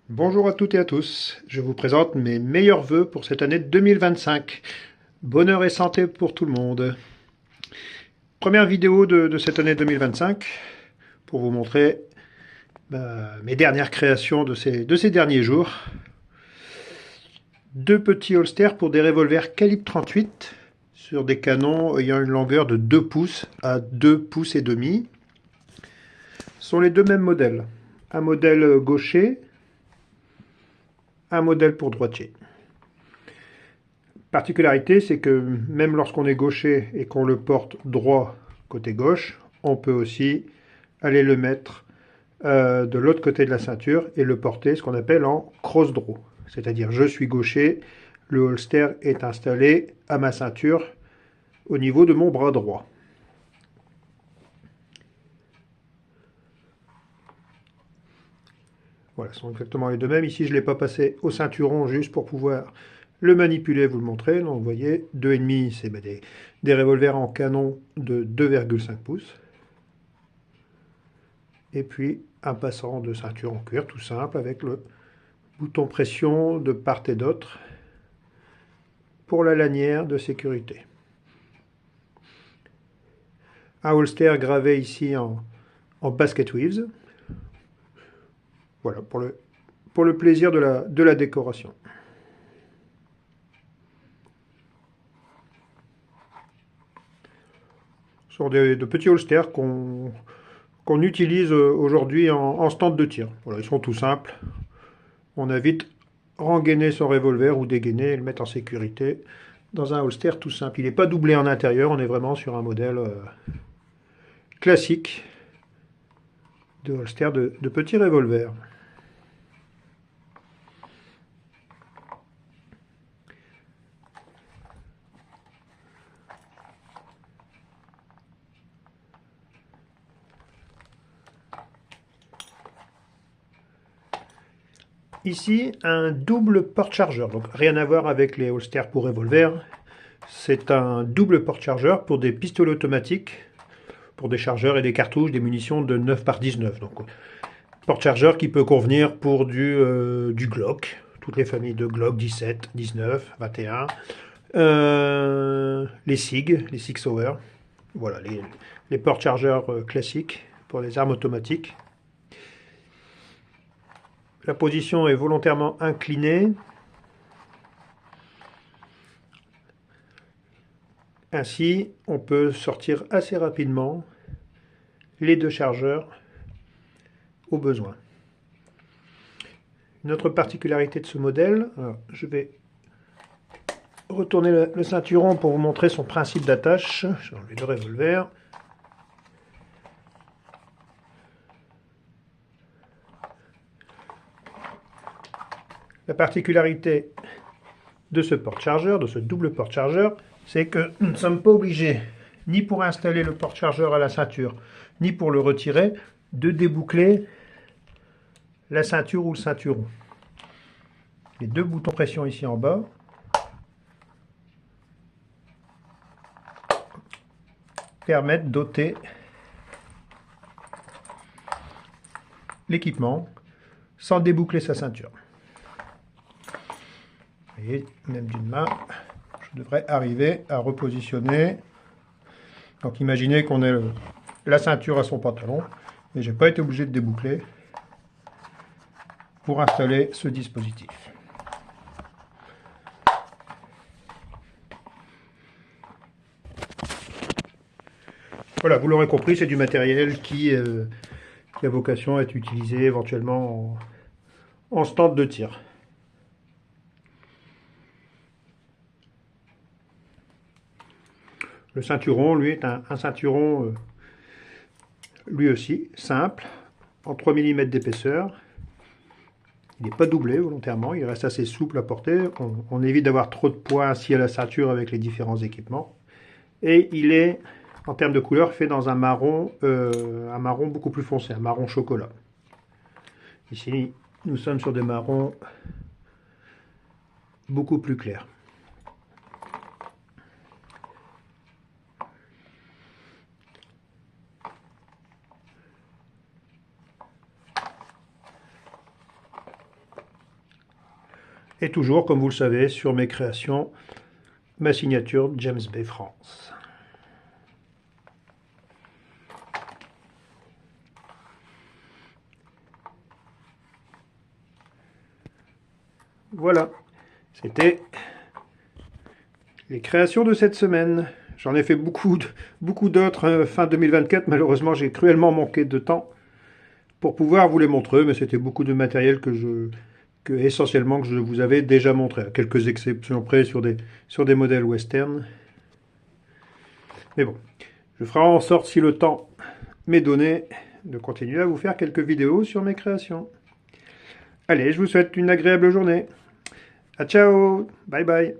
Bonjour à toutes et à tous, je vous présente mes meilleurs vœux pour cette année 2025. Bonheur et santé pour tout le monde. Première vidéo de cette année 2025 pour vous montrer mes dernières créations de ces derniers jours. Deux petits holsters pour des revolvers calibre 38 sur des canons ayant une longueur de 2 pouces à 2 pouces et demi. Ce sont les deux mêmes modèles. Un modèle gaucher, un modèle pour droitier. Particularité, c'est que même lorsqu'on est gaucher et qu'on le porte droit côté gauche, on peut aussi aller le mettre de l'autre côté de la ceinture et le porter ce qu'on appelle en cross draw. C'est-à-dire je suis gaucher, le holster est installé à ma ceinture au niveau de mon bras droit. Voilà, ce sont exactement les deux mêmes. Ici, je ne l'ai pas passé au ceinturon juste pour pouvoir le manipuler et vous le montrer. Donc, vous voyez, 2,5, c'est des revolvers en canon de 2,5 pouces. Et puis, un passant de ceinture en cuir, tout simple, avec le bouton pression de part et d'autre pour la lanière de sécurité. Un holster gravé ici en basket weaves. Voilà, pour le plaisir de la décoration. Ce sont de petits holsters qu'on utilise aujourd'hui en stand de tir. Voilà, ils sont tout simples. On a vite rengainer son revolver ou dégainer et le mettre en sécurité dans un holster tout simple. Il n'est pas doublé en intérieur, on est vraiment sur un modèle classique de holster de petits revolvers. Ici, un double porte-chargeur, donc rien à voir avec les holsters pour revolver. C'est un double porte-chargeur pour des pistolets automatiques, pour des chargeurs et des cartouches, des munitions de 9 par 19. Donc, porte-chargeur qui peut convenir pour du Glock, toutes les familles de Glock 17, 19, 21. Les SIG, les Six Sauer. Voilà, les porte-chargeurs classiques pour les armes automatiques. La position est volontairement inclinée. Ainsi, on peut sortir assez rapidement les deux chargeurs au besoin. Une autre particularité de ce modèle, je vais retourner le ceinturon pour vous montrer son principe d'attache. J'ai enlevé le revolver. La particularité de ce porte-chargeur, de ce double porte-chargeur, c'est que nous ne sommes pas obligés, ni pour installer le porte-chargeur à la ceinture, ni pour le retirer, de déboucler la ceinture ou le ceinturon. Les deux boutons pression ici en bas permettent d'ôter l'équipement sans déboucler sa ceinture. Vous voyez, même d'une main, je devrais arriver à repositionner. Donc imaginez qu'on ait la ceinture à son pantalon et je n'ai pas été obligé de déboucler pour installer ce dispositif. Voilà, vous l'aurez compris, c'est du matériel qui a vocation à être utilisé éventuellement en stand de tir. Le ceinturon, lui, est un ceinturon, lui aussi, simple, en 3 mm d'épaisseur. Il n'est pas doublé volontairement, il reste assez souple à porter. On évite d'avoir trop de poids ainsi à la ceinture avec les différents équipements. Et il est, en termes de couleur, fait dans un marron beaucoup plus foncé, un marron chocolat. Ici, nous sommes sur des marrons beaucoup plus clairs. Et toujours, comme vous le savez, sur mes créations, ma signature James Bay France. Voilà, c'était les créations de cette semaine. J'en ai fait beaucoup d'autres fin 2024. Malheureusement, j'ai cruellement manqué de temps pour pouvoir vous les montrer, mais c'était beaucoup de matériel essentiellement que je vous avais déjà montré, à quelques exceptions près sur des modèles western. Mais bon, je ferai en sorte, si le temps m'est donné, de continuer à vous faire quelques vidéos sur mes créations. Allez, je vous souhaite une agréable journée. À ciao, bye bye.